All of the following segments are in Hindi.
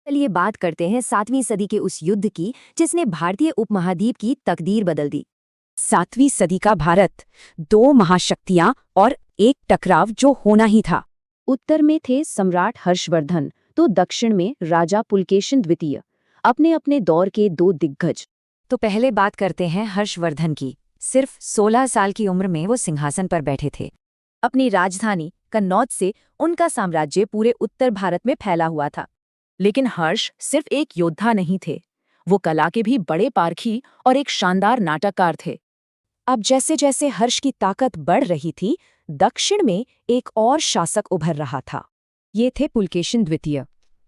चलिए बात करते हैं 7वीं सदी के उस युद्ध की जिसने भारतीय उपमहाद्वीप की तकदीर बदल दी। 7वीं सदी का भारत, दो महाशक्तियां और एक टकराव जो होना ही था। उत्तर में थे सम्राट हर्षवर्धन तो दक्षिण में राजा पुलकेशिन द्वितीय, अपने अपने दौर के दो दिग्गज। तो पहले बात करते हैं हर्षवर्धन की। सिर्फ 16 साल की उम्र में वो सिंहासन पर बैठे थे। अपनी राजधानी कन्नौज से उनका साम्राज्य पूरे उत्तर भारत में फैला हुआ था। लेकिन हर्ष सिर्फ एक योद्धा नहीं थे, वो कला के भी बड़े पारखी और एक शानदार नाटककार थे। अब जैसे जैसे हर्ष की ताकत बढ़ रही थी, दक्षिण में एक और शासक उभर रहा था। ये थे पुलकेशिन द्वितीय,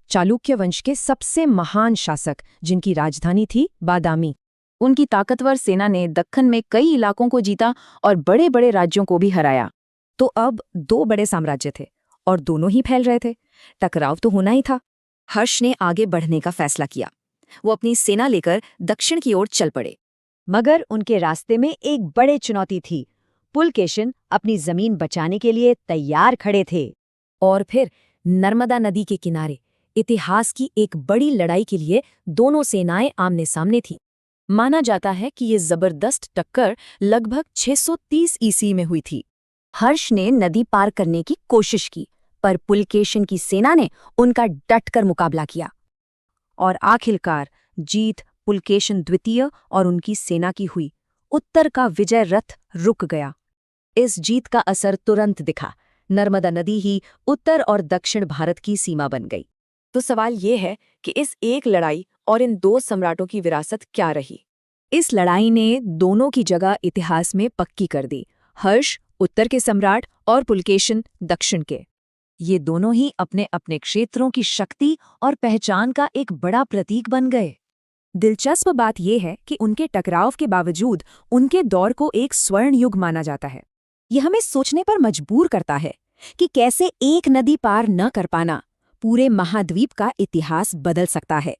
चालुक्य वंश के सबसे महान शासक, जिनकी राजधानी थी बादामी। उनकी ताकतवर सेना ने दक्कन में कई इलाकों को जीता और बड़े बड़े राज्यों को भी हराया। तो अब दो बड़े साम्राज्य थे और दोनों ही फैल रहे थे। टकराव तो होना ही था। हर्ष ने आगे बढ़ने का फैसला किया। वो अपनी सेना लेकर दक्षिण की ओर चल पड़े। मगर उनके रास्ते में एक बड़ी चुनौती थी। पुलकेशिन अपनी जमीन बचाने के लिए तैयार खड़े थे। और फिर नर्मदा नदी के किनारे इतिहास की एक बड़ी लड़ाई के लिए दोनों सेनाएं आमने सामने थीं। माना जाता है कि ये जबरदस्त टक्कर लगभग 630 ईस्वी में हुई थी। हर्ष ने नदी पार करने की कोशिश की, पर पुलकेशिन की सेना ने उनका डटकर मुकाबला किया। और आखिरकार जीत पुलकेशिन द्वितीय और उनकी सेना की हुई। उत्तर का विजय रथ रुक गया। इस जीत का असर तुरंत दिखा। नर्मदा नदी ही उत्तर और दक्षिण भारत की सीमा बन गई। तो सवाल ये है कि इस एक लड़ाई और इन दो सम्राटों की विरासत क्या रही? इस लड़ाई ने दोनों की जगह इतिहास में पक्की कर दी। हर्ष उत्तर के सम्राट और पुलकेशिन दक्षिण के। ये दोनों ही अपने अपने क्षेत्रों की शक्ति और पहचान का एक बड़ा प्रतीक बन गए। दिलचस्प बात यह है कि उनके टकराव के बावजूद उनके दौर को एक स्वर्ण युग माना जाता है। यह हमें सोचने पर मजबूर करता है कि कैसे एक नदी पार न कर पाना पूरे महाद्वीप का इतिहास बदल सकता है।